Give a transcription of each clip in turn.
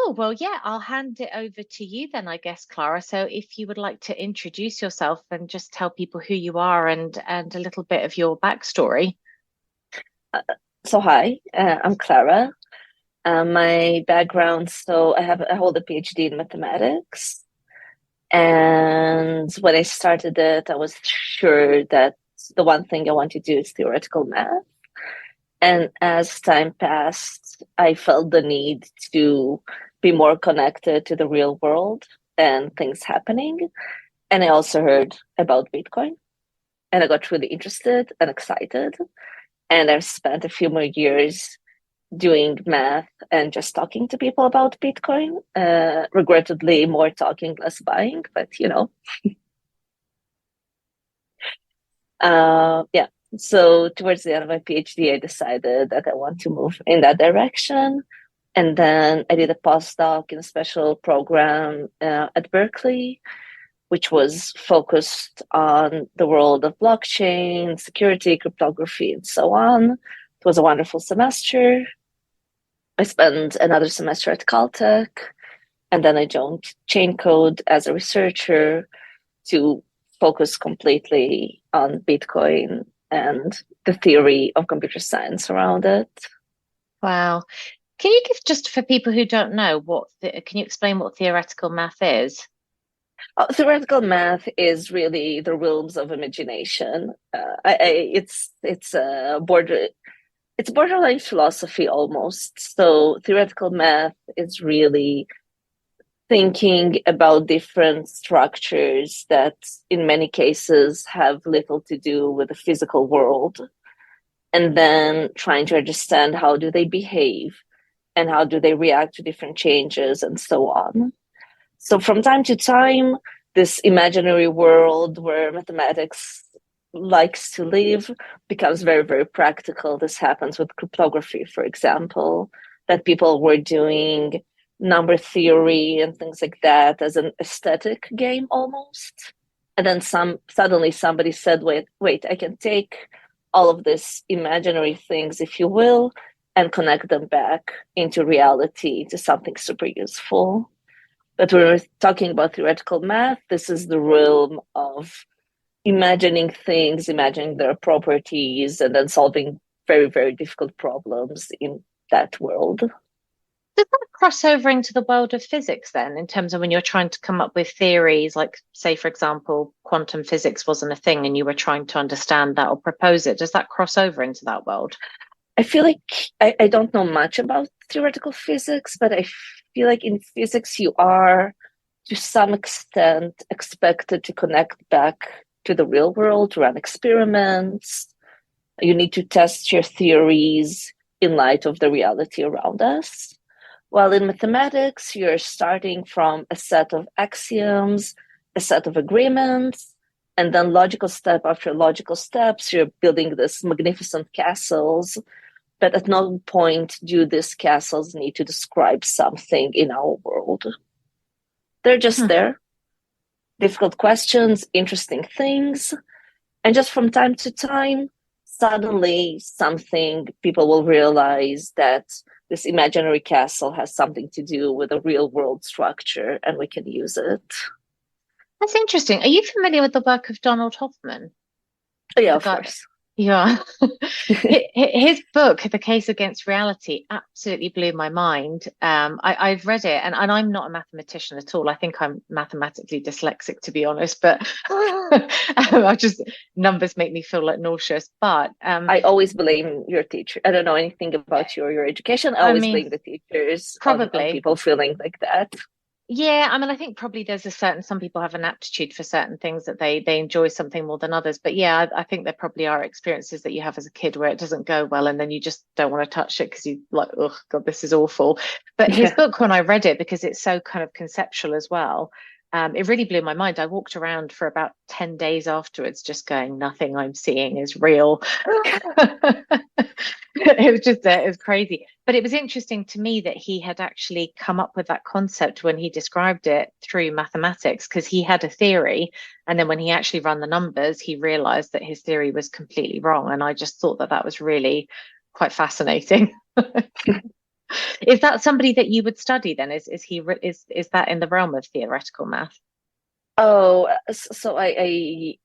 Oh, well, yeah, I'll hand it over to you then, I guess, Clara. So if you would like to introduce yourself and just tell people who you are and a little bit of your backstory. Uh, hi, I'm Clara. My background, I hold a PhD in mathematics. And when I started it, I was sure that the one thing I want to do is theoretical math. And as time passed, I felt the need to be more connected to the real world and things happening. And I also heard about Bitcoin, and I got really interested and excited. And I've spent a few more years doing math and just talking to people about Bitcoin. Regrettably, more talking, less buying, but yeah. So towards the end of my PhD, I decided that I want to move in that direction. And then I did a postdoc in a special program at Berkeley, which was focused on the world of blockchain, security, cryptography, and so on. It was a wonderful semester. I spent another semester at Caltech, and then I joined Chaincode as a researcher to focus completely on Bitcoin and the theory of computer science around it. Wow. Can you give just for people who don't know can you explain what theoretical math is? Theoretical math is really the realms of imagination. It's a it's borderline philosophy almost. So theoretical math is really thinking about different structures that in many cases have little to do with the physical world, and then trying to understand how do they behave and how do they react to different changes and so on. So from time to time, this imaginary world where mathematics likes to live becomes very, very practical. This happens with cryptography, for example, that people were doing number theory and things like that as an aesthetic game almost. And then suddenly somebody said, wait, I can take all of these imaginary things, if you will, and connect them back into reality, into something super useful. But when we're talking about theoretical math, this is the realm of imagining things, imagining their properties, and then solving very, very difficult problems in that world. Does that cross over into the world of physics then, in terms of when you're trying to come up with theories, like, say, for example, quantum physics wasn't a thing and you were trying to understand that or propose it? Does that cross over into that world? I feel like I don't know much about theoretical physics, but I feel like in physics you are to some extent expected to connect back to the real world, to run experiments. You need to test your theories in light of the reality around us. While in mathematics, you're starting from a set of axioms, a set of agreements, and then logical step after logical steps, you're building this magnificent castles. But at no point do these castles need to describe something in our world. They're just Hmm. there. Difficult questions, interesting things. And just from time to time, suddenly something people will realize that this imaginary castle has something to do with a real world structure and we can use it. That's interesting. Are you familiar with the work of Donald Hoffman? Oh, yeah, The of guy, course. yeah. His book, The Case Against Reality, absolutely blew my mind. I've read it, and I'm not a mathematician at all. I think I'm mathematically dyslexic, to be honest, but I just numbers make me feel like nauseous. But I always blame your teacher. I don't know anything about your education. I I always mean, blame the teachers on probably. people feeling like that. Yeah, I mean, I think probably there's some people have an aptitude for certain things that they enjoy something more than others. But yeah, I think there probably are experiences that you have as a kid where it doesn't go well, and then you just don't want to touch it because you like, oh God, this is awful. But his Yeah. book, when I read it, because it's so kind of conceptual as well, it really blew my mind. I walked around for about 10 days afterwards, just going, nothing I'm seeing is real. It was just it was crazy, but it was interesting to me that he had actually come up with that concept when he described it through mathematics, because he had a theory, and then when he actually ran the numbers he realized that his theory was completely wrong, and I just thought that that was really quite fascinating. Is that somebody that you would study then? Is that in the realm of theoretical math? Oh, so I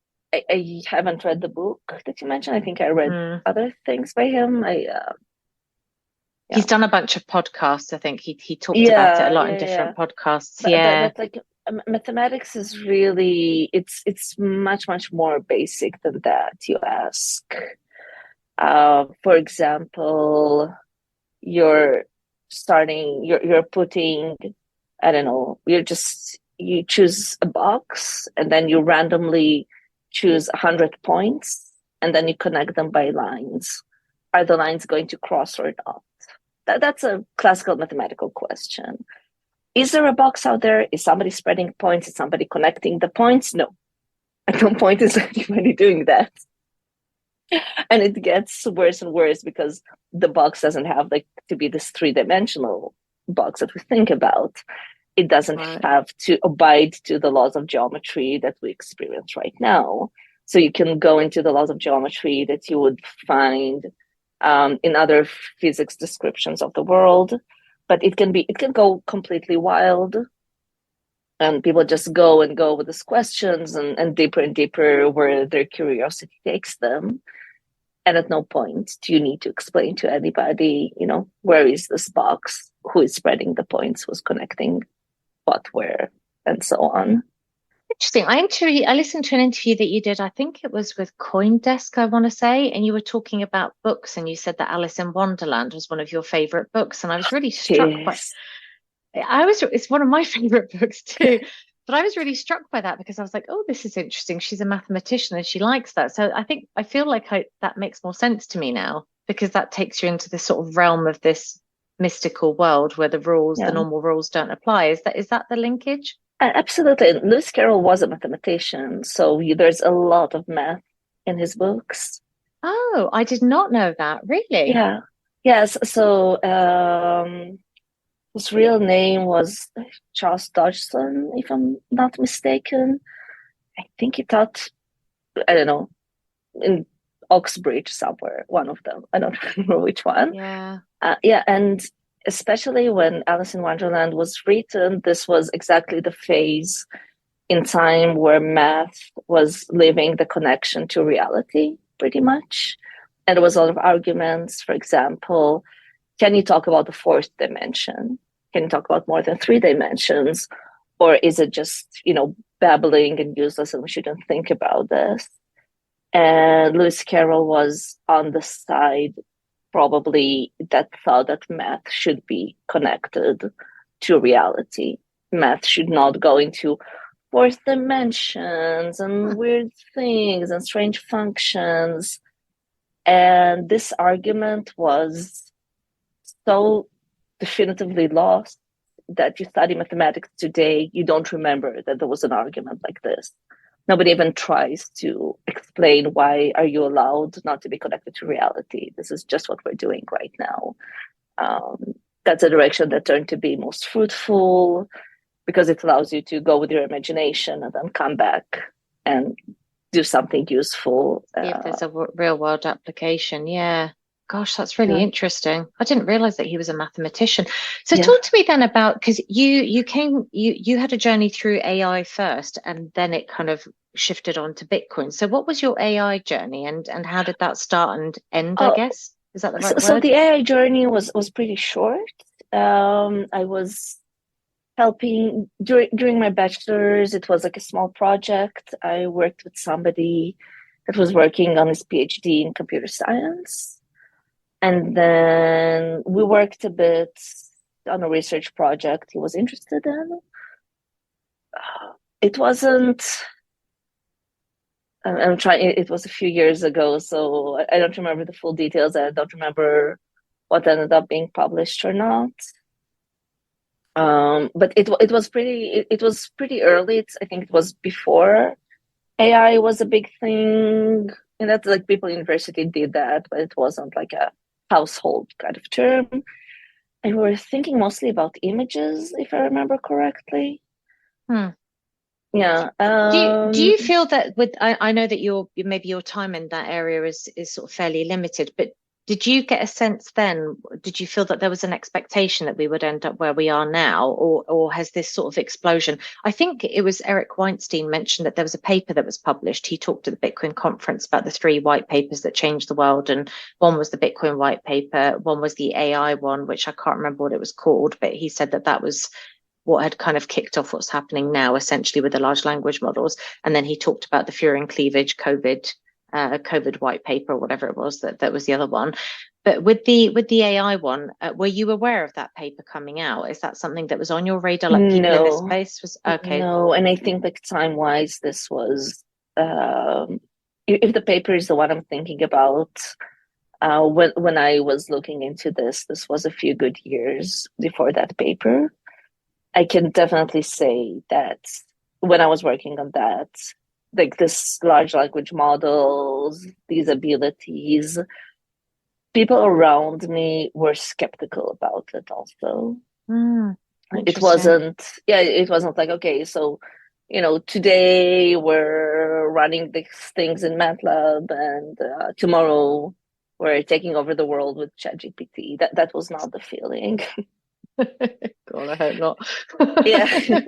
haven't read the book that you mentioned. I think I read Mm. other things by him. Yeah. He's done a bunch of podcasts. I think he talked about it a Yeah, lot yeah, in yeah, yeah. different podcasts. But Yeah. but like mathematics is really it's much more basic than that. You ask, for example, you're you're putting, I don't know, you choose a box and then you randomly choose 100 points and then you connect them by lines. Are the lines going to cross or not? That's a classical mathematical question. Is there a box out there? Is somebody spreading points? Is somebody connecting the points? No. At no point is anybody doing that. And it gets worse and worse because the box doesn't have like to be this three-dimensional box that we think about. It doesn't Right. have to abide to the laws of geometry that we experience right now. So you can go into the laws of geometry that you would find in other physics descriptions of the world, but it can go completely wild, and people just go and go with these questions and deeper and deeper where their curiosity takes them. And at no point do you need to explain to anybody, where is this box, who is spreading the points, who's connecting what, where, and so on. Interesting. I listened to an interview that you did. I think it was with CoinDesk, I want to say, and you were talking about books, and you said that Alice in Wonderland was one of your favorite books, and I was really struck by. Yes. It's one of my favorite books too. But I was really struck by that because I was like, oh, this is interesting. She's a mathematician and she likes that. So I feel like that makes more sense to me now because that takes you into this sort of realm of this mystical world where the Yeah. normal rules don't apply. Is that the linkage? Absolutely. Lewis Carroll was a mathematician, so there's a lot of math in his books. Oh, I did not know that. Really? Yeah. Yes. So his real name was Charles Dodgson, if I'm not mistaken. I think he taught, I don't know, in Oxbridge somewhere, one of them. I don't remember which one. Yeah. Yeah, and especially when Alice in Wonderland was written, this was exactly the phase in time where math was living the connection to reality, pretty much. And there was a lot of arguments. For example, can you talk about the fourth dimension? Can you talk about more than three dimensions? Or is it just, babbling and useless and we shouldn't think about this? And Lewis Carroll was on the side probably that thought that math should be connected to reality. Math should not go into fourth dimensions and weird things and strange functions. And this argument was so definitively lost that you study mathematics today, you don't remember that there was an argument like this. Nobody even tries to explain why are you allowed not to be connected to reality. This is just what we're doing right now. That's a direction that turned to be most fruitful because it allows you to go with your imagination and then come back and do something useful. See if there's a real world application. Yeah. Gosh, that's really interesting. I didn't realize that he was a mathematician. So talk to me then about, because you had a journey through AI first and then it kind of shifted on to Bitcoin. So what was your AI journey and how did that start and end, I guess? Is that the right So word? the AI journey was pretty short. I was helping during my bachelor's. It was like a small project. I worked with somebody that was working on his PhD in computer science. And then we worked a bit on a research project he was interested in. It wasn't, I'm trying, it was a few years ago, so I don't remember the full details. I don't remember what ended up being published or not. But it was pretty early. I think it was before AI was a big thing. And that's like people in university did that, but it wasn't like a household kind of term. And we were thinking mostly about images, if I remember correctly. Yeah. Do you feel that I know that maybe your time in that area is sort of fairly limited, but Did you get a sense then, did you feel that there was an expectation that we would end up where we are now, or has this sort of explosion? I think it was Eric Weinstein mentioned that there was a paper that was published. He talked at the Bitcoin conference about the three white papers that changed the world. And one was the Bitcoin white paper, one was the AI one, which I can't remember what it was called, but he said that that was what had kind of kicked off what's happening now, essentially with the large language models. And then he talked about the Fury and Cleavage COVID white paper or whatever it was that was the other one. But with the AI one, were you aware of that paper coming out? Is that something that was on your radar? Like people in this space was okay. No, and I think like time wise, this was if the paper is the one I'm thinking about. When I was looking into this was a few good years before that paper. I can definitely say that when I was working on that, like this large language models, these abilities, people around me were skeptical about it also. It wasn't like, okay, so, today we're running these things in MATLAB and tomorrow we're taking over the world with ChatGPT. That was not the feeling. God, I hope not. Yeah.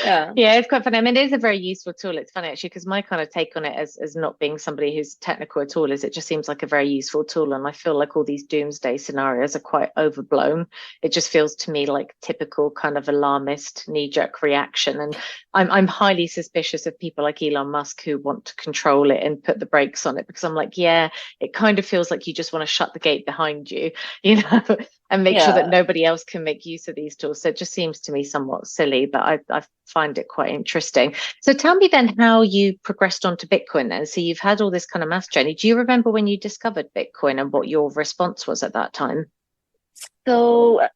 Yeah, it's quite funny. I mean, it is a very useful tool. It's funny actually, because my kind of take on it as not being somebody who's technical at all is it just seems like a very useful tool. And I feel like all these doomsday scenarios are quite overblown. It just feels to me like typical kind of alarmist knee-jerk reaction. And I'm highly suspicious of people like Elon Musk who want to control it and put the brakes on it, because I'm like, yeah, it kind of feels like you just want to shut the gate behind you, and make sure that nobody else can make use of these tools. So it just seems to me somewhat silly, but I find it quite interesting. So tell me then how you progressed onto Bitcoin then. So you've had all this kind of math journey. Do you remember when you discovered Bitcoin and what your response was at that time? So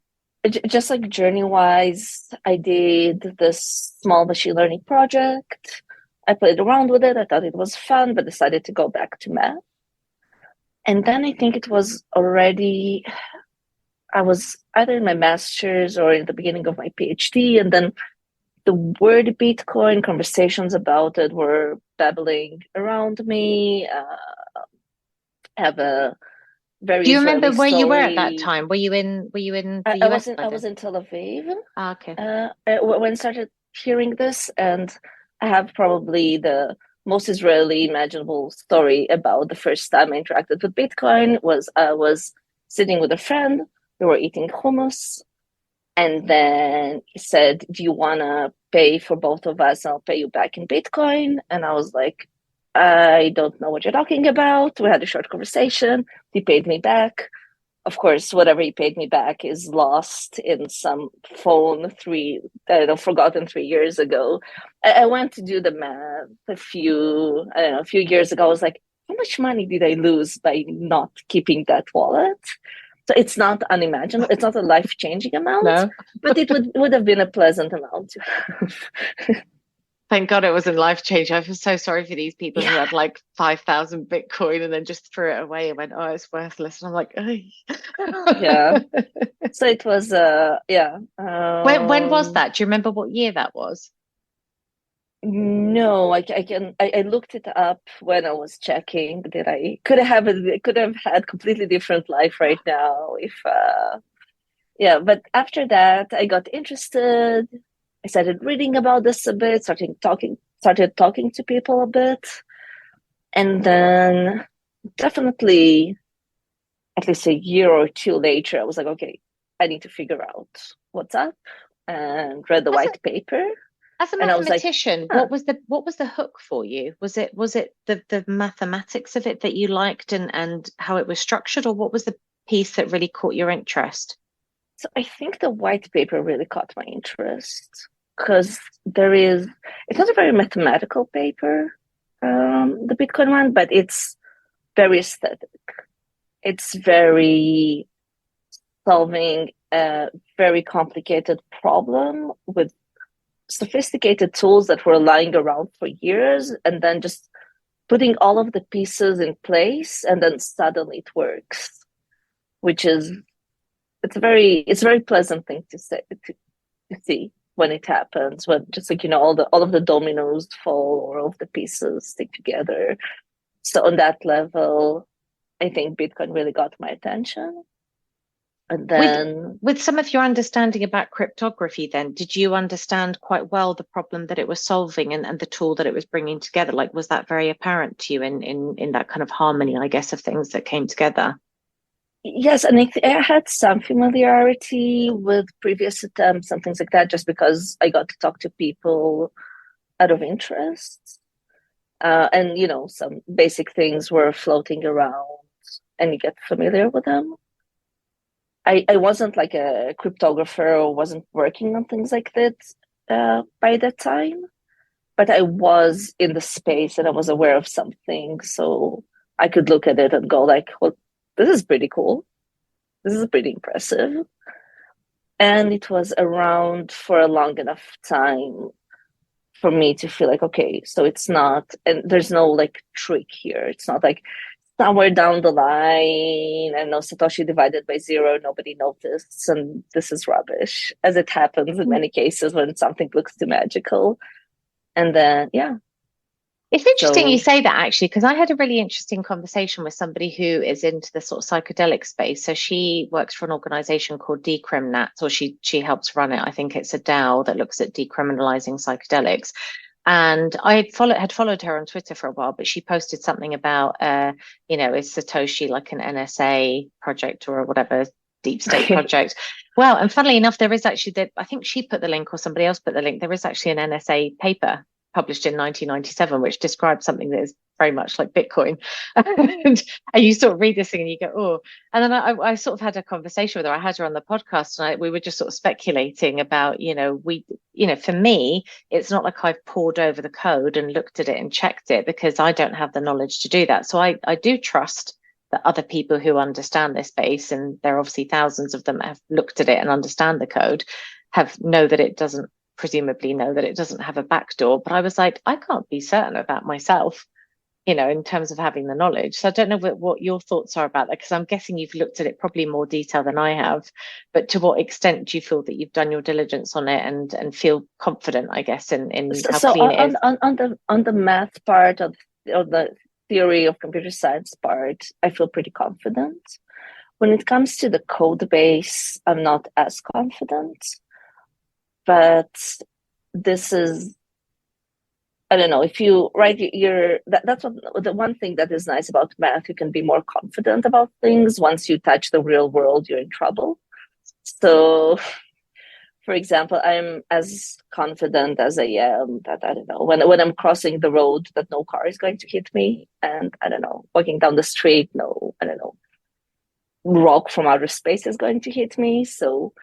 just like journey-wise, I did this small machine learning project. I played around with it. I thought it was fun, but decided to go back to math. And then I think it was already... I was either in my master's or in the beginning of my PhD, and then the word Bitcoin, conversations about it were babbling around me. I have a very Do you remember Israeli where story. you were at that time? Were you in the US? I was in Tel Aviv. Okay. When I started hearing this, and I have probably the most Israeli imaginable story about the first time I interacted with Bitcoin. I was sitting with a friend. We were eating hummus, and then he said, "Do you want to pay for both of us? I'll pay you back in Bitcoin." And I was like, "I don't know what you're talking about." We had a short conversation. He paid me back. Of course, whatever he paid me back is lost in some phone forgotten 3 years ago. I went to do the math a few years ago. I was like, how much money did I lose by not keeping that wallet? So it's not unimaginable. It's not a life-changing amount, no. But it would have been a pleasant amount to have. Thank God it wasn't life-changing. I feel so sorry for these people who had like 5,000 Bitcoin and then just threw it away and went, "Oh, it's worthless." And I'm like, "Oh." Yeah. So it was, When was that? Do you remember what year that was? No, I looked it up when I was checking that I could have had completely different life right now if but after that I got interested. I started reading about this a bit, started talking to people a bit, and then definitely at least a year or two later I was like, okay, I need to figure out what's up, and read the white paper. As a mathematician, like, what was the hook for you? Was it the mathematics of it that you liked and how it was structured, or what was the piece that really caught your interest? So I think the white paper really caught my interest because it's not a very mathematical paper, the Bitcoin one, but it's very aesthetic. It's very solving a very complicated problem with sophisticated tools that were lying around for years, and then just putting all of the pieces in place, and then suddenly it works, which is it's a very pleasant thing to see when it happens, when just like all of the dominoes fall or all of the pieces stick together. So on that level, I think Bitcoin really got my attention. And With then with some of your understanding about cryptography, then, did you understand quite well the problem that it was solving and the tool that it was bringing together? Like, was that very apparent to you in that kind of harmony, I guess, of things that came together? yes, and I had some familiarity with previous attempts and things like that, just because I got to talk to people out of interest. And some basic things were floating around, and you get familiar with them. I wasn't like a cryptographer or wasn't working on things like that by that time, but I was in the space and I was aware of something, so I could look at it and go like, well, this is pretty cool. This is pretty impressive. And it was around for a long enough time for me to feel like, okay, so it's not, and there's no like trick here. It's not like somewhere down the line, I know Satoshi divided by zero, nobody noticed, and this is rubbish, as it happens in many cases when something looks too magical. And then, yeah. It's interesting you say that, actually, because I had a really interesting conversation with somebody who is into the sort of psychedelic space. So she works for an organization called Decrimnat, or she helps run it. I think it's a DAO that looks at decriminalizing psychedelics. And I had followed her on Twitter for a while, but she posted something about, is Satoshi like an NSA project or whatever, deep state project? Well, and funnily enough, there is actually I think she put the link or somebody else put the link. There is actually an NSA paper published in 1997, which describes something that is very much like Bitcoin. and you sort of read this thing and you go, oh. And then I sort of had a conversation with her. I had her on the podcast and we were just sort of speculating about, for me, it's not like I've pored over the code and looked at it and checked it, because I don't have the knowledge to do that. So I do trust that other people who understand this space, and there are obviously thousands of them that have looked at it and understand the code, presumably know that it doesn't have a backdoor. But I was like, I can't be certain of that myself, in terms of having the knowledge. So I don't know what your thoughts are about that, because I'm guessing you've looked at it probably in more detail than I have. But to what extent do you feel that you've done your diligence on it and feel confident, I guess, in how clean it is? On the math part of the theory of computer science part, I feel pretty confident. When it comes to the code base, I'm not as confident. But this is, I don't know, if you write that's what the one thing that is nice about math, you can be more confident about things. Once you touch the real world, you're in trouble. So, for example, I'm as confident as I am that, I don't know, when I'm crossing the road, that no car is going to hit me. And I don't know, walking down the street, no, I don't know, rock from outer space is going to hit me. So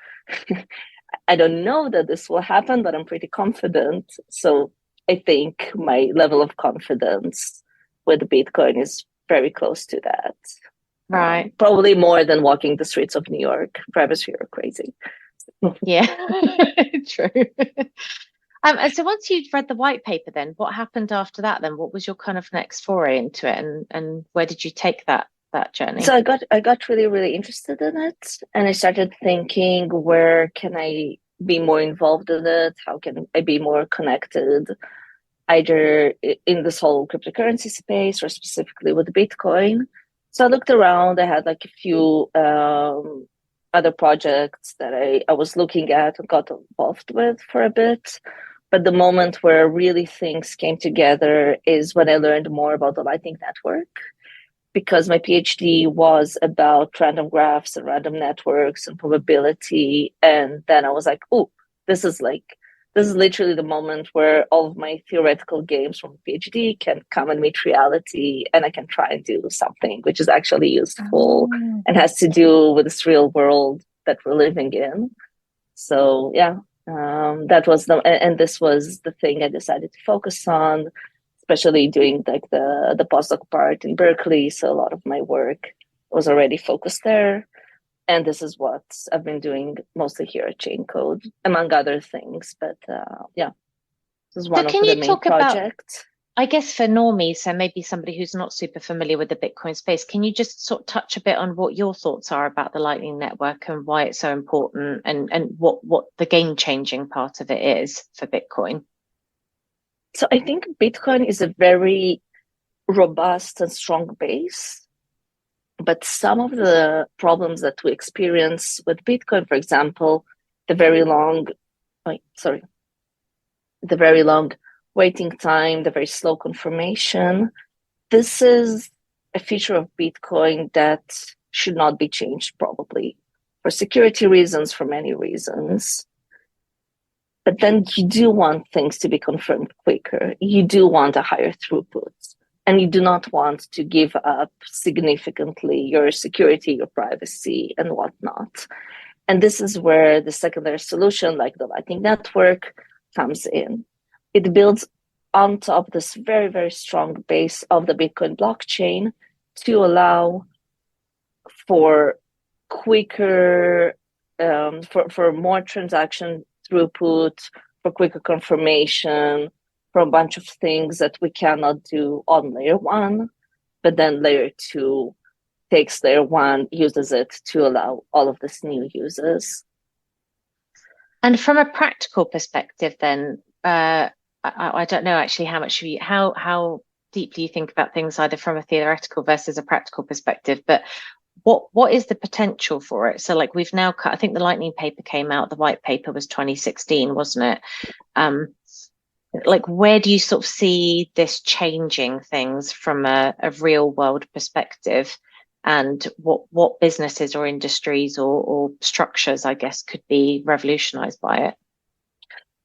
I don't know that this will happen, but I'm pretty confident. So I think my level of confidence with Bitcoin is very close to that. Right. Probably more than walking the streets of New York. Drivers here are crazy. Yeah, true. So once you'd read the white paper, then what happened after that? Then what was your kind of next foray into it, and where did you take that journey? So I got really, really interested in it, and I started thinking, where can I be more involved in it? How can I be more connected, either in this whole cryptocurrency space or specifically with Bitcoin? So I looked around. I had like a few other projects that I was looking at and got involved with for a bit. But the moment where really things came together is when I learned more about the Lightning Network, because my PhD was about random graphs and random networks and probability. And then I was like, oh, this is literally the moment where all of my theoretical games from PhD can come and meet reality, and I can try and do something which is actually useful and has to do with this real world that we're living in. So yeah, that was and this was the thing I decided to focus on, especially doing like the postdoc part in Berkeley. So a lot of my work was already focused there. And this is what I've been doing mostly here at Chaincode, among other things. But yeah, this is one of the main projects. I guess for normies, so maybe somebody who's not super familiar with the Bitcoin space, can you just sort of touch a bit on what your thoughts are about the Lightning Network and why it's so important, and what the game-changing part of it is for Bitcoin? So I think Bitcoin is a very robust and strong base. But some of the problems that we experience with Bitcoin, for example, the very long, the very long waiting time, the very slow confirmation, this is a feature of Bitcoin that should not be changed, probably for security reasons, for many reasons. But then you do want things to be confirmed quicker. You do want a higher throughput. And you do not want to give up significantly your security, your privacy, and whatnot. And this is where the secondary solution, like the Lightning Network, comes in. It builds on top of this very, very strong base of the Bitcoin blockchain to allow for quicker, for more transaction throughput, for quicker confirmation, for a bunch of things that we cannot do on layer one, but then layer two takes layer one, uses it to allow all of these new uses. And from a practical perspective, then, I don't know actually how deeply you think about things either from a theoretical versus a practical perspective, but what is the potential for it? So like we've now cut, I think the Lightning paper came out, the white paper was 2016, wasn't it? Like where do you sort of see this changing things from a real world perspective, and what businesses or industries or structures, I guess, could be revolutionized by it?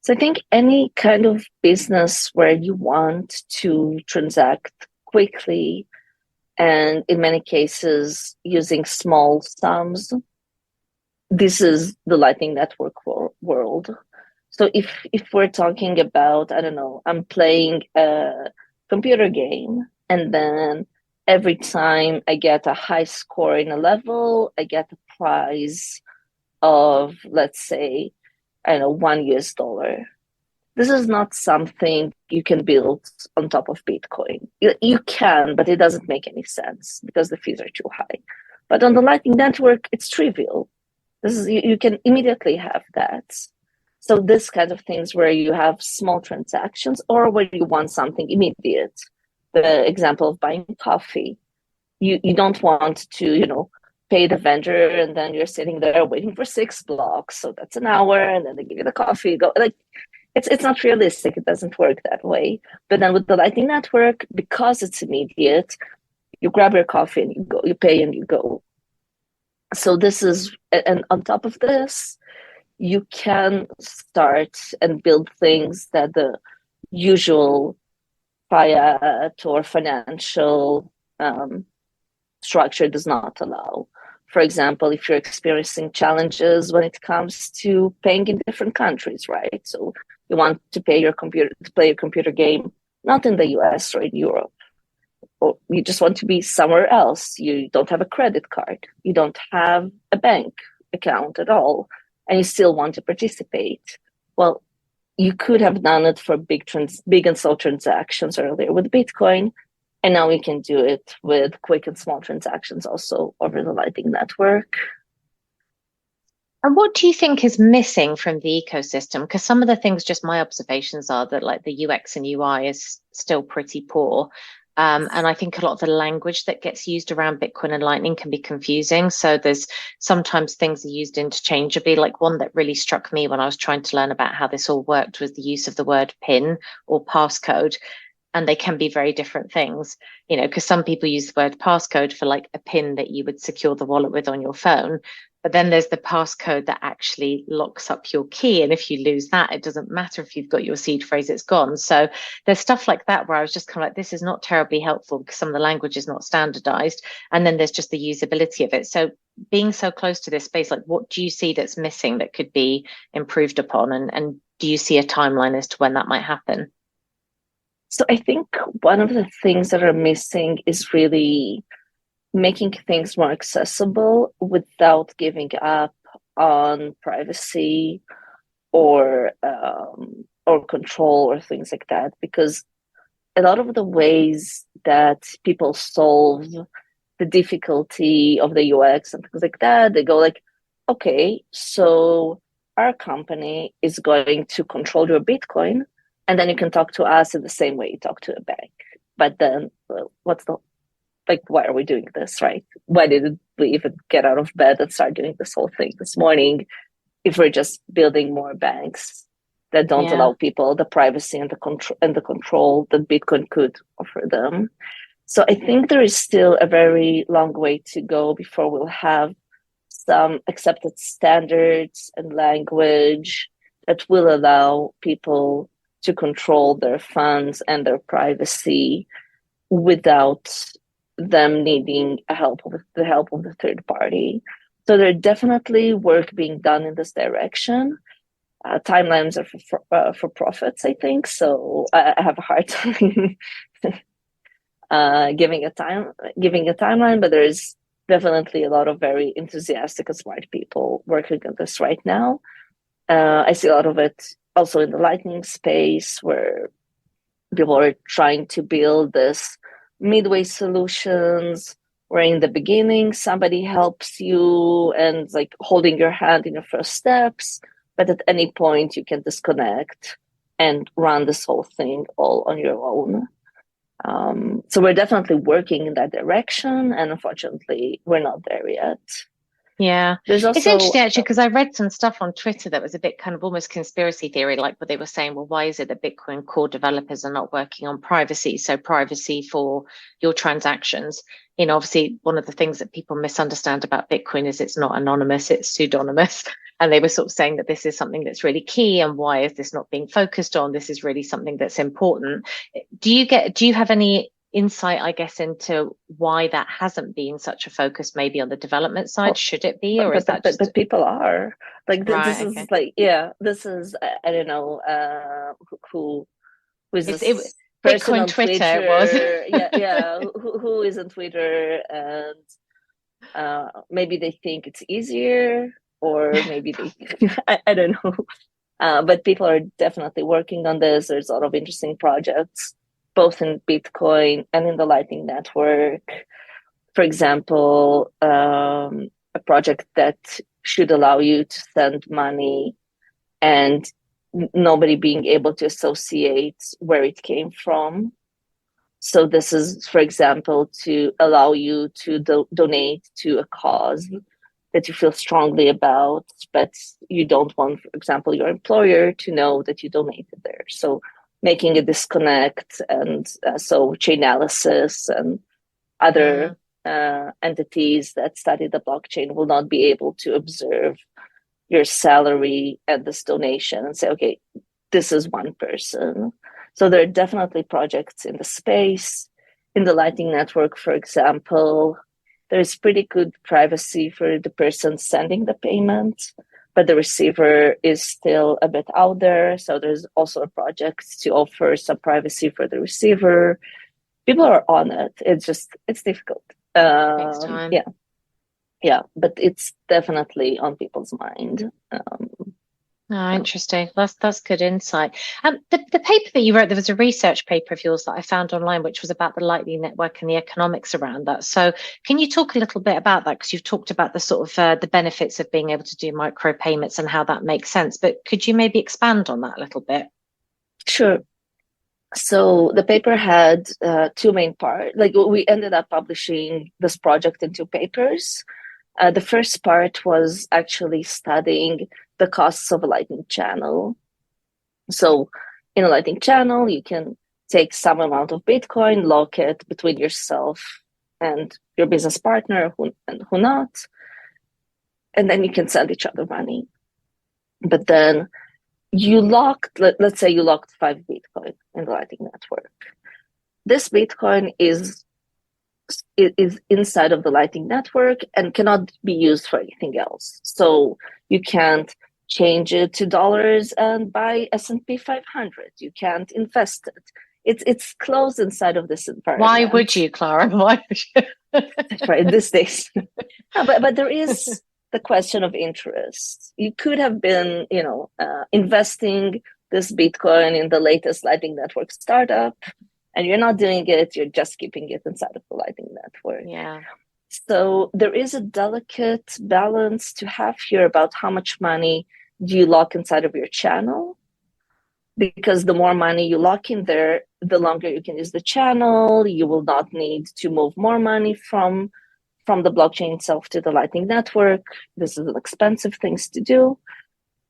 So I think any kind of business where you want to transact quickly and in many cases using small sums, this is the Lightning Network world. So if we're talking about, I don't know, I'm playing a computer game, and then every time I get a high score in a level, I get a prize of, let's say, I don't know, $1. This is not something you can build on top of Bitcoin. You can, but it doesn't make any sense because the fees are too high. But on the Lightning Network, it's trivial. You can immediately have that. So this kind of things where you have small transactions or where you want something immediate. The example of buying coffee. You don't want to, pay the vendor and then you're sitting there waiting for 6 blocks. So that's an hour and then they give you the coffee. It's not realistic. It doesn't work that way. But then with the Lightning Network, because it's immediate, you grab your coffee and you go, you pay and you go. So this is, and on top of this, you can start and build things that the usual fiat or financial structure does not allow. For example, if you're experiencing challenges when it comes to paying in different countries, right? So you want to play your computer game, not in the US or in Europe, or you just want to be somewhere else. You don't have a credit card, you don't have a bank account at all, and you still want to participate. Well, you could have done it for big and small transactions earlier with Bitcoin, and now we can do it with quick and small transactions also over the Lightning Network. And what do you think is missing from the ecosystem? Because some of the things, just my observations are that like the UX and UI is still pretty poor. And I think a lot of the language that gets used around Bitcoin and Lightning can be confusing. So there's sometimes things are used interchangeably. Like one that really struck me when I was trying to learn about how this all worked was the use of the word PIN or passcode. And they can be very different things, because some people use the word passcode for like a PIN that you would secure the wallet with on your phone. But then there's the passcode that actually locks up your key. And if you lose that, it doesn't matter if you've got your seed phrase, it's gone. So there's stuff like that where I was just kind of like, this is not terribly helpful because some of the language is not standardized. And then there's just the usability of it. So being so close to this space, like what do you see that's missing that could be improved upon? And do you see a timeline as to when that might happen? So I think one of the things that are missing is really making things more accessible without giving up on privacy or control or things like that. Because a lot of the ways that people solve the difficulty of the UX and things like that, they go like, okay, so our company is going to control your Bitcoin, and then you can talk to us in the same way you talk to a bank. But then what's the like, why are we doing this, right? Why did we even get out of bed and start doing this whole thing this morning if we're just building more banks that don't allow people the privacy and the control that Bitcoin could offer them? So I think there is still a very long way to go before we'll have some accepted standards and language that will allow people to control their funds and their privacy without them needing the help of the third party. So there's definitely work being done in this direction. Timelines are for profits, I think. So I have a hard time giving a timeline, but there's definitely a lot of very enthusiastic and smart people working on this right now. I see a lot of it also in the Lightning space, where people are trying to build this midway solutions, where in the beginning somebody helps you and like holding your hand in your first steps, but at any point you can disconnect and run this whole thing all on your own. So we're definitely working in that direction, and unfortunately we're not there yet. Yeah, There's also, it's interesting actually, because I read some stuff on Twitter that was a bit kind of almost conspiracy theory, like what they were saying, well, why is it that Bitcoin core developers are not working on privacy? So privacy for your transactions. You know, obviously one of the things that people misunderstand about Bitcoin is it's not anonymous, it's pseudonymous. And they were sort of saying that this is something that's really key, and why is this not being focused on? This is really something that's important. Do you have any insight, I guess, into why that hasn't been such a focus, maybe on the development side? Should it be, or is that just... But people are like, this right, is okay. like, this is, I don't know who is this person Bitcoin on Twitter it was. who is on Twitter, and maybe they think it's easier, or maybe they I don't know, but people are definitely working on this. There's a lot of interesting projects both in Bitcoin and in the Lightning Network. For example, a project that should allow you to send money and nobody being able to associate where it came from. So this is, for example, to allow you to donate to a cause that you feel strongly about, but you don't want, for example, your employer to know that you donated there. So making a disconnect, and so Chainalysis and other entities that study the blockchain will not be able to observe your salary and this donation and say, okay, this is one person. So there are definitely projects in the space. In the Lightning Network, for example, there's pretty good privacy for the person sending the payment, but the receiver is still a bit out there. So there's also a project to offer some privacy for the receiver. People are on it. It's difficult. Takes time. Yeah, but it's definitely on people's mind. Interesting. That's good insight. The paper that you wrote, there was a research paper of yours that I found online, which was about the Lightning Network and the economics around that. So can you talk a little bit about that? Because you've talked about the sort of the benefits of being able to do micropayments and how that makes sense. But could you maybe expand on that a little bit? Sure. So the paper had two main parts. Like, we ended up publishing this project in two papers. The first part was actually studying the costs of a Lightning channel. So in a Lightning channel, you can take some amount of Bitcoin, lock it between yourself and your business partner, who not, and then you can send each other money. But then let's say you locked 5 Bitcoin in the Lightning Network. This Bitcoin is inside of the Lightning Network and cannot be used for anything else. So you can't change it to dollars and buy S&P 500. You can't invest it. It's closed inside of this environment. Why would you, Clara? Why would you? That's right, these days. No, but there is the question of interest. You could have been, investing this Bitcoin in the latest Lightning Network startup, and you're not doing it. You're just keeping it inside of the Lightning Network. Yeah. So there is a delicate balance to have here about how much money do you lock inside of your channel, because the more money you lock in there, the longer you can use the channel. You will not need to move more money from the blockchain itself to the Lightning Network. This is an expensive thing to do.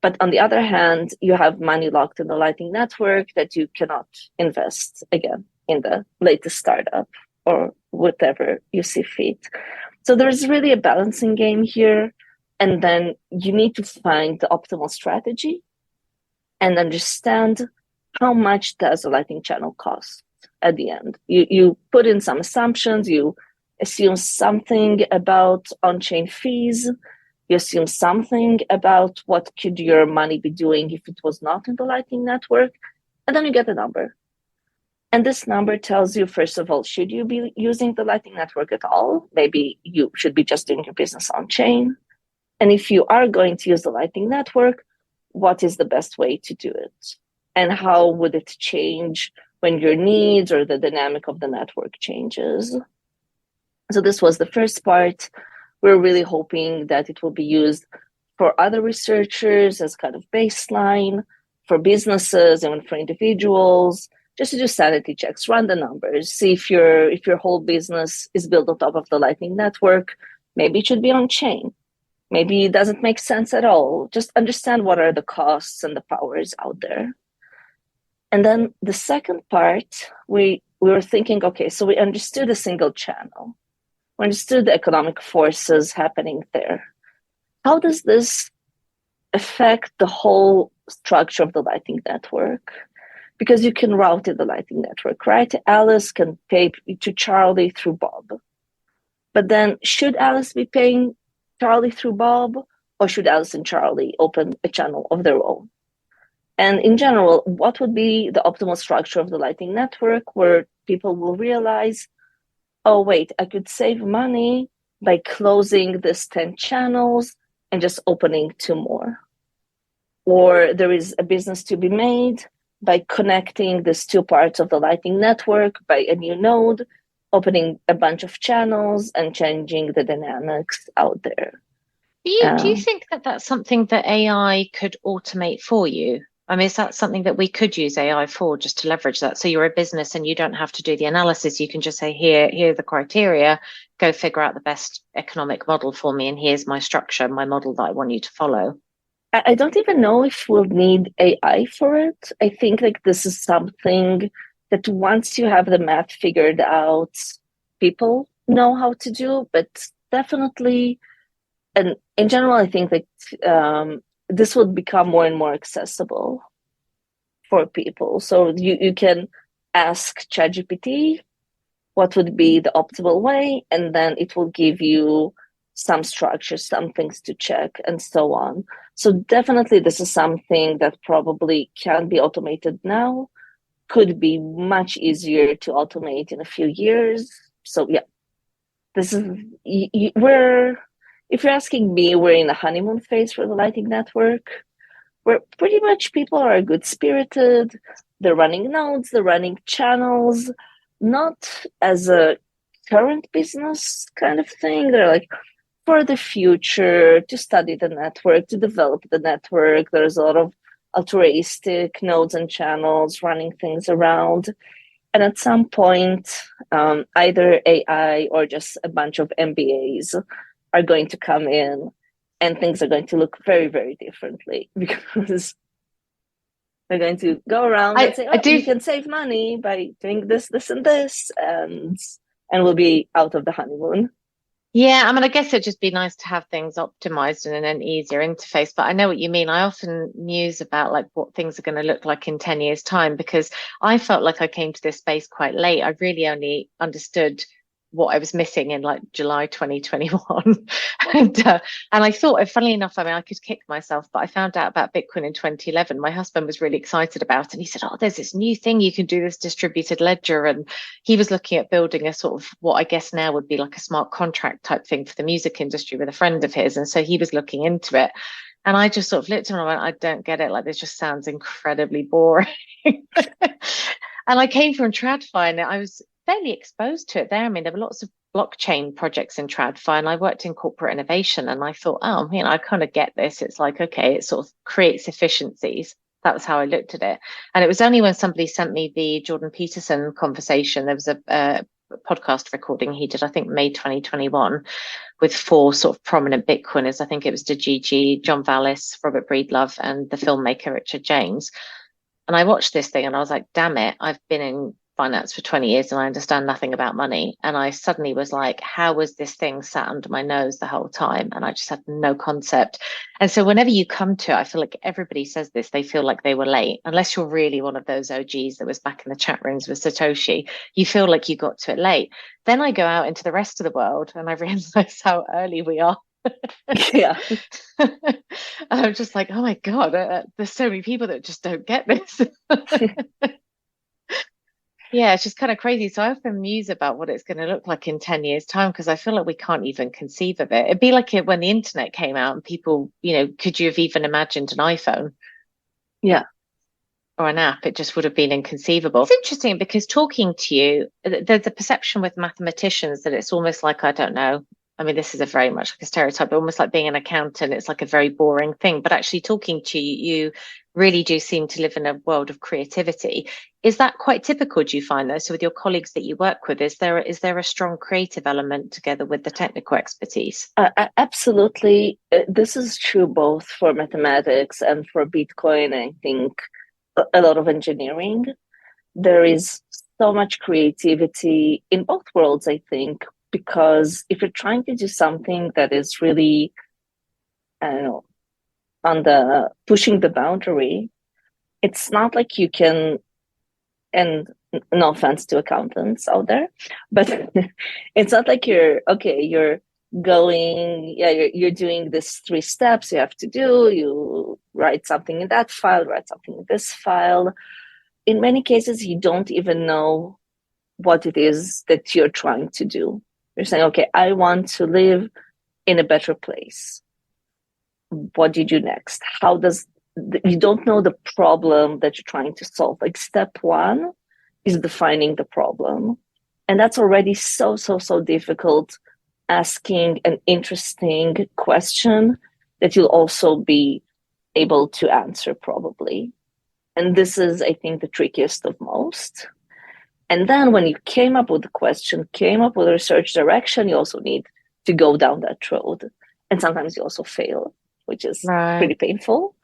But on the other hand, you have money locked in the Lightning Network that you cannot invest again in the latest startup or whatever you see fit. So there's really a balancing game here. And then you need to find the optimal strategy and understand how much does a Lightning channel cost at the end. You put in some assumptions, you assume something about on-chain fees, you assume something about what could your money be doing if it was not in the Lightning Network, and then you get a number. And this number tells you, first of all, should you be using the Lightning Network at all? Maybe you should be just doing your business on-chain. And if you are going to use the Lightning Network, what is the best way to do it? And how would it change when your needs or the dynamic of the network changes? So this was the first part. We're really hoping that it will be used for other researchers as kind of baseline, for businesses, and for individuals, just to do sanity checks, run the numbers, see if your whole business is built on top of the Lightning Network. Maybe it should be on chain. Maybe it doesn't make sense at all. Just understand what are the costs and the powers out there. And then the second part, we were thinking, okay, so we understood a single channel. We understood the economic forces happening there. How does this affect the whole structure of the Lightning Network? Because you can route in the Lightning Network, right? Alice can pay to Charlie through Bob. But then should Alice be paying Charlie through Bob, or should Alice and Charlie open a channel of their own? And in general, what would be the optimal structure of the Lightning Network where people will realize, oh, wait, I could save money by closing this 10 channels and just opening 2 more. Or there is a business to be made by connecting these 2 parts of the Lightning Network by a new node, opening a bunch of channels and changing the dynamics out there. Do you think that that's something that AI could automate for you? I mean, is that something that we could use AI for, just to leverage that? So you're a business and you don't have to do the analysis. You can just say, here are the criteria, go figure out the best economic model for me. And here's my structure, my model that I want you to follow. I don't even know if we'll need AI for it. I think like this is something that once you have the math figured out, people know how to do, but definitely, and in general, I think that this will become more and more accessible for people. So you can ask ChatGPT what would be the optimal way, and then it will give you some structure, some things to check, and so on. So definitely this is something that probably can be automated now, could be much easier to automate in a few years. So yeah, this is, if you're asking me, we're in the honeymoon phase for the Lightning Network, where pretty much people are good-spirited, they're running nodes, they're running channels, not as a current business kind of thing. They're like, for the future, to study the network, to develop the network. There's a lot of altruistic nodes and channels running things around. And at some point, either AI or just a bunch of MBAs are going to come in, and things are going to look very, very differently, because they're going to go around and say, you can save money by doing this, this, and this, and we'll be out of the honeymoon. Yeah, I mean, I guess it'd just be nice to have things optimized and in an easier interface, but I know what you mean. I often muse about like what things are going to look like in 10 years' time, because I felt like I came to this space quite late. I really only understood what I was missing in like July 2021. and I thought, funnily enough, I mean, I could kick myself, but I found out about Bitcoin in 2011. My husband was really excited about it. And he said, oh, there's this new thing you can do, this distributed ledger. And he was looking at building a sort of what I guess now would be like a smart contract type thing for the music industry with a friend of his. And so he was looking into it. And I just sort of looked at him and I went, I don't get it. Like, this just sounds incredibly boring. And I came from TradFi, and I was fairly exposed to it there. I mean, there were lots of blockchain projects in TradFi, and I worked in corporate innovation, and I thought, oh, I kind of get this. It's like, okay, it sort of creates efficiencies. That was how I looked at it. And it was only when somebody sent me the Jordan Peterson conversation, there was a podcast recording he did, I think May 2021, with 4 sort of prominent Bitcoiners. I think it was DeGigi, John Vallis, Robert Breedlove, and the filmmaker Richard James. And I watched this thing and I was like, damn it, I've been in finance for 20 years and I understand nothing about money. And I suddenly was like, how was this thing sat under my nose the whole time? And I just had no concept. And so whenever you come to it, I feel like everybody says this, they feel like they were late, unless you're really one of those OGs that was back in the chat rooms with Satoshi, you feel like you got to it late. Then I go out into the rest of the world and I realize how early we are. Yeah. I'm just like, oh my God, there's so many people that just don't get this. Yeah, it's just kind of crazy. So I often muse about what it's going to look like in 10 years' time, because I feel like we can't even conceive of it. It'd be like it when the internet came out and people, could you have even imagined an iPhone? Yeah. Or an app? It just would have been inconceivable. It's interesting because talking to you, there's a perception with mathematicians that it's almost like, I don't know, I mean, this is a very much like a stereotype, but almost like being an accountant. It's like a very boring thing, but actually talking to you, you really do seem to live in a world of creativity. Is that quite typical, do you find, though? So with your colleagues that you work with, is there a strong creative element together with the technical expertise? Absolutely. This is true both for mathematics and for Bitcoin. I think a lot of engineering. There is so much creativity in both worlds, I think, because if you're trying to do something that is really, I don't know, on the pushing the boundary, it's not like you can, and no offense to accountants out there, but it's not like you're going, you're doing this 3 steps you have to do. You write something in that file, write something in this file. In many cases, you don't even know what it is that you're trying to do. You're saying, okay, I want to live in a better place. What do you do next? You don't know the problem that you're trying to solve. Like step 1 is defining the problem. And that's already so difficult, asking an interesting question that you'll also be able to answer probably. And this is, I think, the trickiest of most. And then when you came up with the question, came up with a research direction, you also need to go down that road. And sometimes you also fail, which is pretty painful.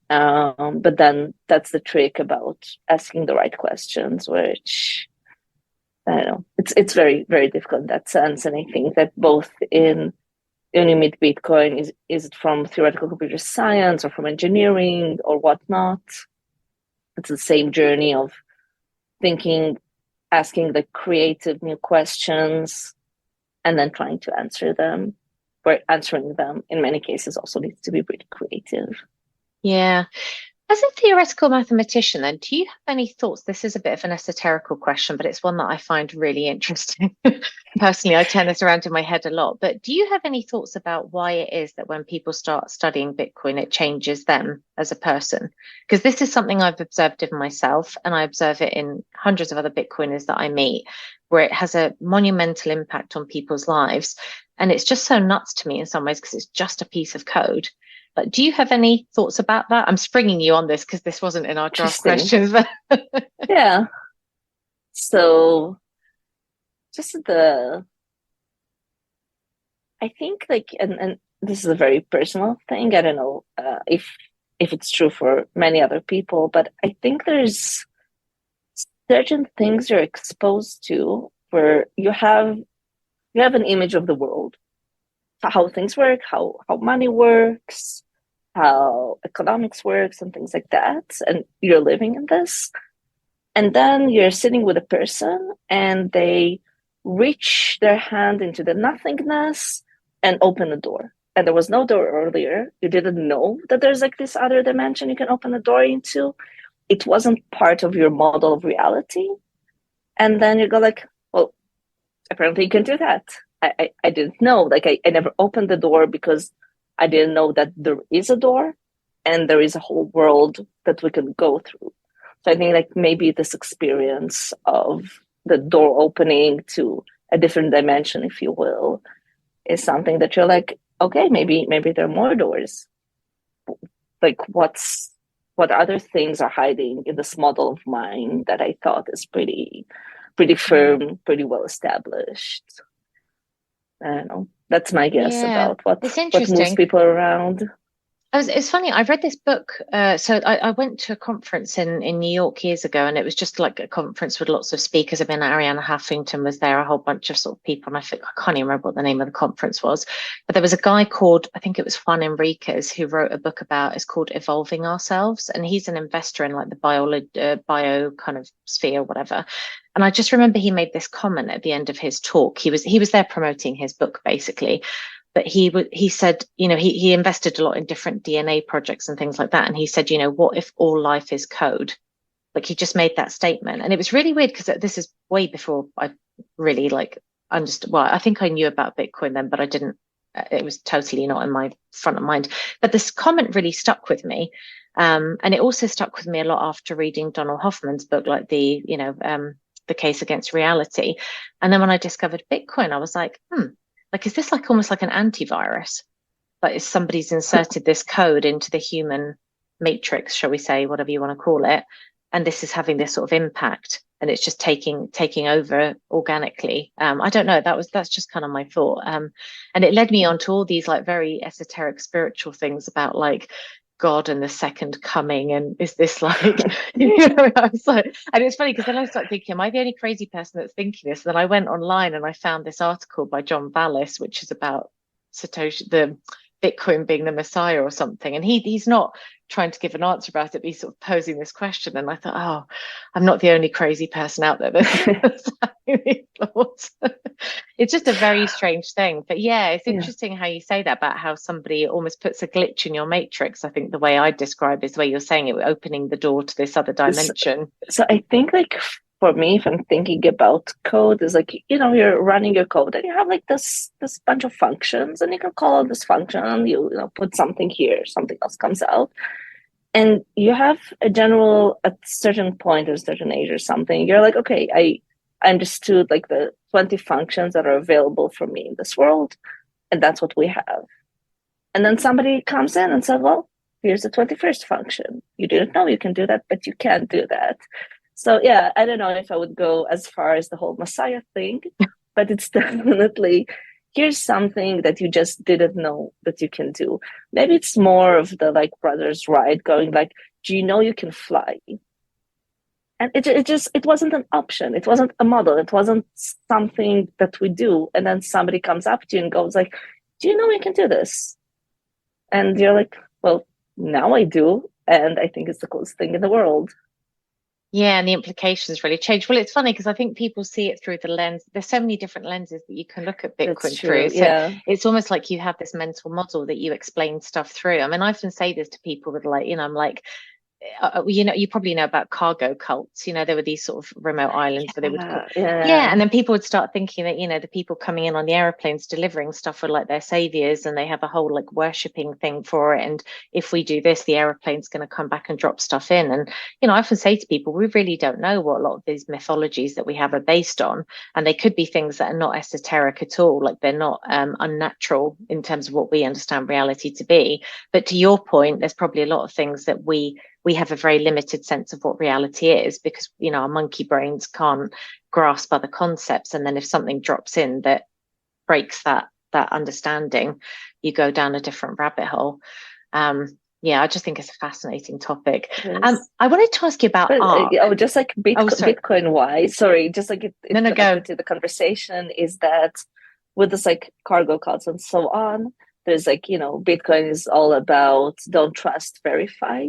But then that's the trick about asking the right questions, which, I don't know, it's very, very difficult in that sense. And I think that both when you meet Bitcoin, is it from theoretical computer science or from engineering or whatnot? It's the same journey of thinking, asking the creative new questions, and then trying to answer them. Or answering them, in many cases, also needs to be pretty creative. Yeah. As a theoretical mathematician, then, do you have any thoughts? This is a bit of an esoterical question, but it's one that I find really interesting. Personally, I turn this around in my head a lot. But do you have any thoughts about why it is that when people start studying Bitcoin, it changes them as a person? Because this is something I've observed in myself, and I observe it in hundreds of other Bitcoiners that I meet, where it has a monumental impact on people's lives. And it's just so nuts to me in some ways because it's just a piece of code. But do you have any thoughts about that? I'm springing you on this because this wasn't in our draft questions. But yeah. So just I think and this is a very personal thing. I don't know if it's true for many other people, but I think there's certain things you're exposed to where you have an image of the world, how things work, how money works, how economics works and things like that. And you're living in this. And then you're sitting with a person and they reach their hand into the nothingness and open a door. And there was no door earlier. You didn't know that there's like this other dimension you can open a door into. It wasn't part of your model of reality. And then you go like, well, apparently you can do that. I didn't know. Like I never opened the door because I didn't know that there is a door and there is a whole world that we can go through. So I think like maybe this experience of the door opening to a different dimension, if you will, is something that you're like, okay, maybe there are more doors. Like what's what other things are hiding in this model of mine that I thought is pretty firm, pretty well established. I don't know. That's my guess about it's what moves interesting. people around. It's funny, I read this book. So I went to a conference in New York years ago, and it was just like a conference with lots of speakers. I mean, Arianna Huffington was there, a whole bunch of sort of people. And I can't even remember what the name of the conference was. But there was a guy called, I think it was Juan Enriquez, who wrote a book it's called Evolving Ourselves. And he's an investor in like the bio kind of sphere, whatever. And I just remember he made this comment at the end of his talk. He was there promoting his book, basically. But he said, he invested a lot in different DNA projects and things like that. And he said, what if all life is code? Like he just made that statement. And it was really weird because this is way before I really like understood. Well, I think I knew about Bitcoin then, but I didn't, it was totally not in my front of mind. But this comment really stuck with me. And it also stuck with me a lot after reading Donald Hoffman's book, like the Case Against Reality. And then when I discovered Bitcoin, I was like, like, is this like almost like an antivirus? Like, if somebody's inserted this code into the human matrix, shall we say, whatever you want to call it, and this is having this sort of impact, and it's just taking over organically. I don't know. That's just kind of my thought. And it led me on to all these like very esoteric spiritual things about like God and the second coming, and is this like I was like, and it's funny because then I started thinking, am I the only crazy person that's thinking this? And then I went online and I found this article by John Vallis, which is about Satoshi, the Bitcoin being the Messiah or something, and he's not trying to give an answer about it, but he's sort of posing this question. And I thought, oh, I'm not the only crazy person out there that's having these thoughts. It's just a very strange thing. But yeah, it's interesting how you say that about how somebody almost puts a glitch in your matrix. I think the way I describe it is the way you're saying it, opening the door to this other dimension. So I think like for me, if I'm thinking about code, is like, you're running your code and you have like this bunch of functions, and you can call on this function, you put something here, something else comes out. And you have at a certain point or a certain age or something, you're like, okay, I understood like the 20 functions that are available for me in this world, and that's what we have. And then somebody comes in and says, well, here's the 21st function. You didn't know you can do that, but you can do that. So yeah, I don't know if I would go as far as the whole Messiah thing, but it's definitely, here's something that you just didn't know that you can do. Maybe it's more of the like Brothers Ride going like, do you know you can fly? And it wasn't an option. It wasn't a model. It wasn't something that we do. And then somebody comes up to you and goes like, do you know you can do this? And you're like, well, now I do. And I think it's the coolest thing in the world. Yeah, and the implications really change. Well, it's funny because I think people see it through the lens. There's so many different lenses that you can look at Bitcoin through. So it's almost like you have this mental model that you explain stuff through. I mean, I often say this to people that are like, I'm like, you probably know about cargo cults. There were these sort of remote islands where they would and then people would start thinking that the people coming in on the airplanes delivering stuff were like their saviors, and they have a whole like worshipping thing for it, and if we do this, the airplane's going to come back and drop stuff in. And I often say to people, we really don't know what a lot of these mythologies that we have are based on, and they could be things that are not esoteric at all, like they're not unnatural in terms of what we understand reality to be. But to your point, there's probably a lot of things that we have a very limited sense of what reality is, because our monkey brains can't grasp other concepts. And then if something drops in that breaks that understanding, you go down a different rabbit hole. I just think it's a fascinating topic. Yes. I wanted to ask you about art. Just like Bitcoin wise, sorry, just like it go to the conversation is that with this like cargo cults and so on, there's like, Bitcoin is all about don't trust, verify.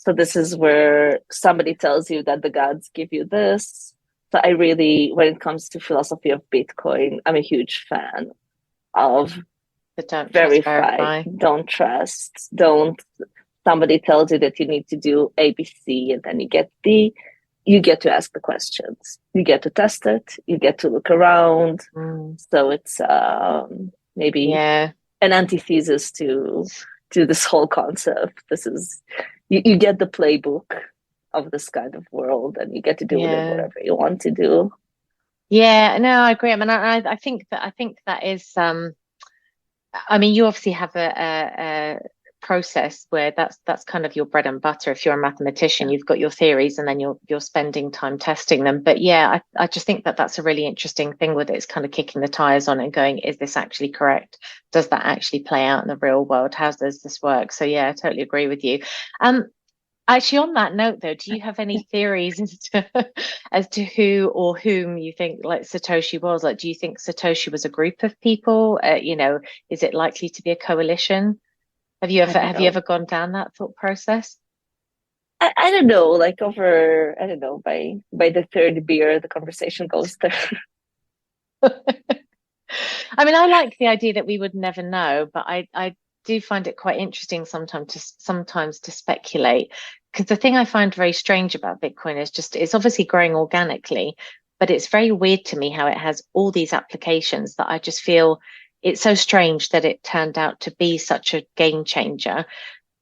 So this is where somebody tells you that the gods give you this. So I really, when it comes to philosophy of Bitcoin, I'm a huge fan of don't verify, don't trust, don't, somebody tells you that you need to do ABC and then you get D, you get to ask the questions, you get to test it, you get to look around. So it's maybe an antithesis to this whole concept. This is, you get the playbook of this kind of world, and you get to do with it whatever you want to do. Yeah, no, I agree. I mean, I think that is. I mean, you obviously have a process where that's kind of your bread and butter. If you're a mathematician, you've got your theories and then you're spending time testing them. But yeah, I just think that's a really interesting thing with it. It's kind of kicking the tires on it and going, is this actually correct? Does that actually play out in the real world? How does this work? So yeah, I totally agree with you. Actually, on that note, though, do you have any theories as to who or whom you think like Satoshi was? Like, do you think Satoshi was a group of people? Is it likely to be a coalition? Have you ever gone down that thought process? I don't know. Like over, I don't know. By the third beer, the conversation goes there. I mean, I like the idea that we would never know, but I do find it quite interesting sometimes to speculate. Because the thing I find very strange about Bitcoin is just it's obviously growing organically, but it's very weird to me how it has all these applications that I just feel it's so strange that it turned out to be such a game changer.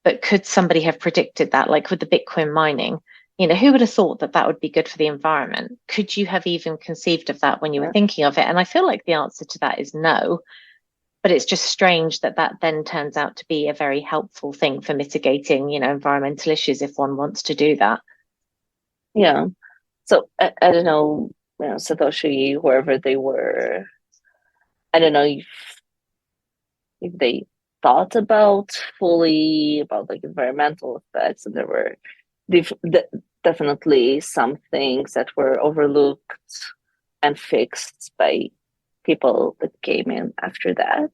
But could somebody have predicted that, like with the Bitcoin mining? Who would have thought that would be good for the environment? Could you have even conceived of that when you were thinking of it? And I feel like the answer to that is no. But it's just strange that then turns out to be a very helpful thing for mitigating, environmental issues if one wants to do that. Yeah. So I don't know, Satoshi, whoever they were, I don't know if they thought fully about like environmental effects, and there were definitely some things that were overlooked and fixed by people that came in after that.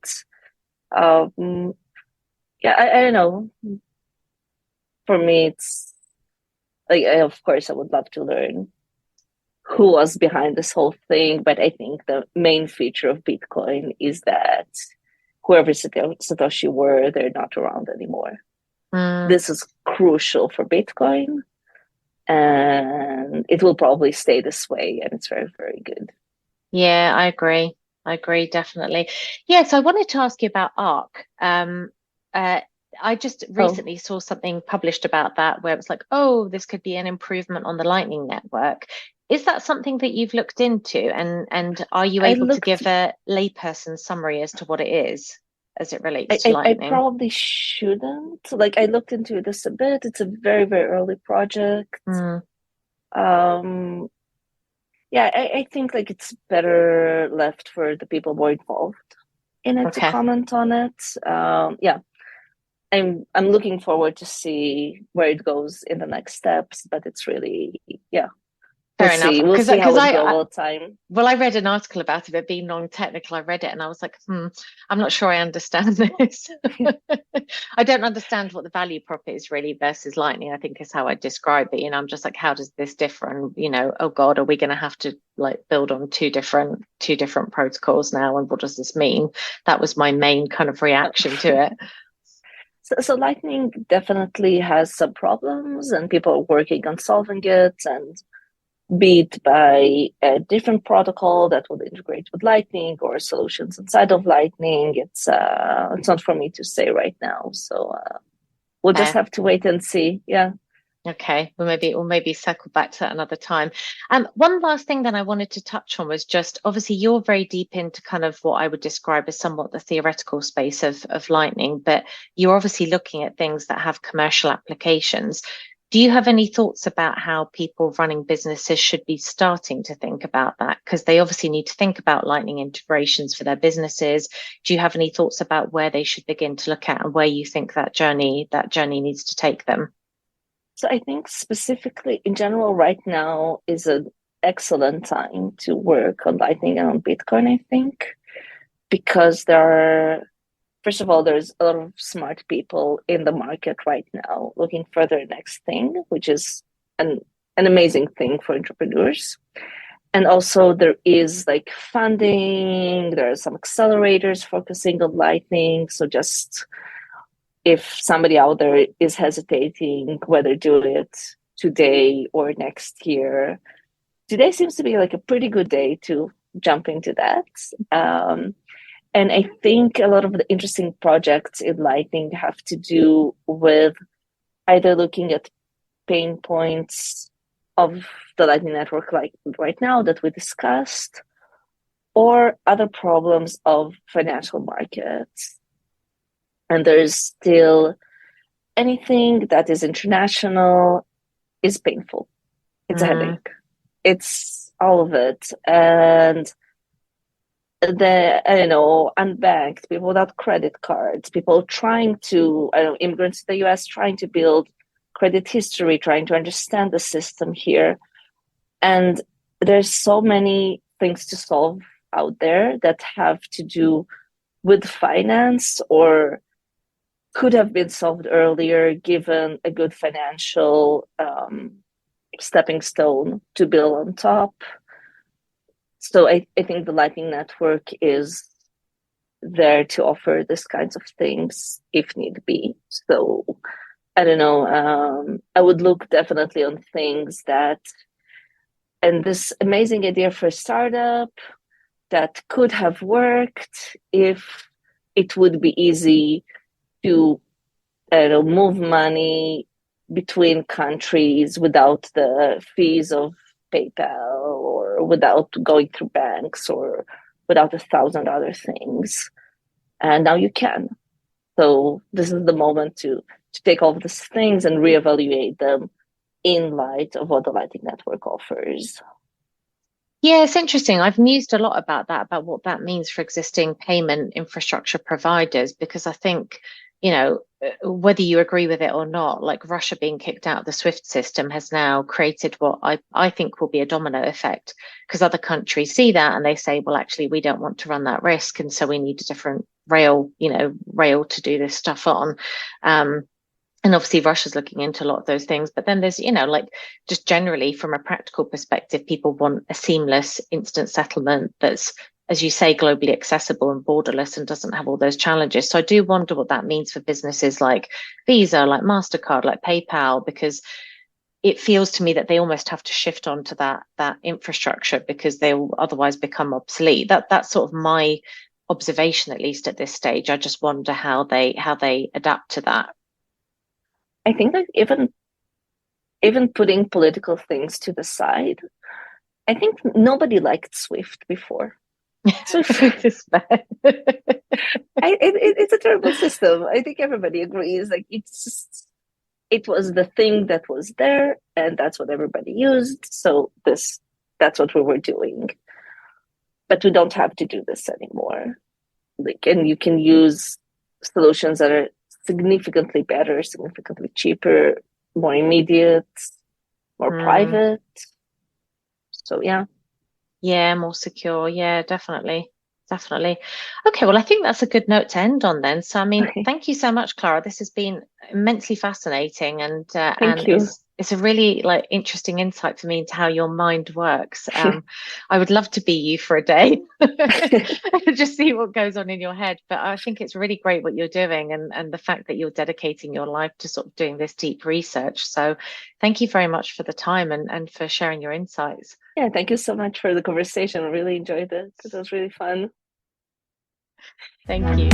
Yeah, I don't know. For me, it's like, of course, I would love to learn who was behind this whole thing, but I think the main feature of Bitcoin is that whoever Satoshi were, they're not around anymore. This is crucial for Bitcoin, and it will probably stay this way, and it's very, very good. Yeah, I agree, definitely. Yeah, so I wanted to ask you about ARC. I just recently saw something published about that where it's like, oh, this could be an improvement on the Lightning Network. Is that something that you've looked into? And are you able to give a layperson summary as to what it is as it relates to Lightning? I probably shouldn't. Like, I looked into this a bit. It's a very, very early project. Yeah, I think like it's better left for the people more involved in it to comment on it. Yeah, I'm looking forward to see where it goes in the next steps, but it's really, yeah. Fair enough. We'll see how it goes all the time. Well, I read an article about it being non-technical. I read it and I was like, I'm not sure I understand this. I don't understand what the value prop is really versus Lightning, I think is how I describe it. I'm just like, how does this differ? And, oh God, are we going to have to like build on two different protocols now? And what does this mean? That was my main kind of reaction to it. So Lightning definitely has some problems and people are working on solving it, and be it by a different protocol that would integrate with Lightning or solutions inside of Lightning. It's not for me to say right now. So we'll just have to wait and see. Yeah. Okay, we'll maybe circle back to that another time. One last thing that I wanted to touch on was just obviously you're very deep into kind of what I would describe as somewhat the theoretical space of Lightning, but you're obviously looking at things that have commercial applications. Do you have any thoughts about how people running businesses should be starting to think about that? Because they obviously need to think about Lightning integrations for their businesses. Do you have any thoughts about where they should begin to look at and where you think that journey needs to take them? So I think specifically in general right now is an excellent time to work on Lightning and on Bitcoin, I think, because first of all, there's a lot of smart people in the market right now looking for their next thing, which is an amazing thing for entrepreneurs. And also there is like funding, there are some accelerators focusing on Lightning. So just if somebody out there is hesitating whether do it today or next year, today seems to be like a pretty good day to jump into that. And I think a lot of the interesting projects in Lightning have to do with either looking at pain points of the Lightning Network like right now that we discussed, or other problems of financial markets. And there's still anything that is international is painful. It's a headache. It's all of it. And I don't know, unbanked, people without credit cards, people trying to, immigrants to the US trying to build credit history, trying to understand the system here. And there's so many things to solve out there that have to do with finance or could have been solved earlier given a good financial stepping stone to build on top. So I think the Lightning Network is there to offer these kinds of things if need be. So I don't know, I would look definitely on things that, and this amazing idea for a startup that could have worked if it would be easy to move money between countries without the fees of PayPal or without going through banks or without 1,000 other things. And now you can. So this is the moment to take all of these things and reevaluate them in light of what the Lightning Network offers. Yeah, it's interesting. I've mused a lot about that, about what that means for existing payment infrastructure providers, because I think, whether you agree with it or not, like Russia being kicked out of the SWIFT system has now created what I think will be a domino effect, because other countries see that and they say, well, actually, we don't want to run that risk. And so we need a different rail to do this stuff on. And obviously Russia's looking into a lot of those things. But then there's, just generally from a practical perspective, people want a seamless instant settlement that's, as you say, globally accessible and borderless and doesn't have all those challenges. So I do wonder what that means for businesses like Visa, like MasterCard, like PayPal, because it feels to me that they almost have to shift onto that infrastructure because they will otherwise become obsolete. That's sort of my observation, at least at this stage. I just wonder how they adapt to that. I think that even putting political things to the side, I think nobody liked SWIFT before. SWIFT is bad. It's a terrible system. I think everybody agrees. Like it was the thing that was there, and that's what everybody used. So that's what we were doing. But we don't have to do this anymore. And you can use solutions that are significantly better, significantly cheaper, more immediate, more private. So yeah, more secure. Yeah, definitely. Okay, well, I think that's a good note to end on then. So, I mean, Thank you so much, Clara. This has been immensely fascinating, and Thank you. It's a really interesting insight for me into how your mind works. I would love to be you for a day, just see what goes on in your head. But I think it's really great what you're doing, and the fact that you're dedicating your life to sort of doing this deep research. So thank you very much for the time and for sharing your insights. Yeah, thank you so much for the conversation. I really enjoyed it. It was really fun. Thank you.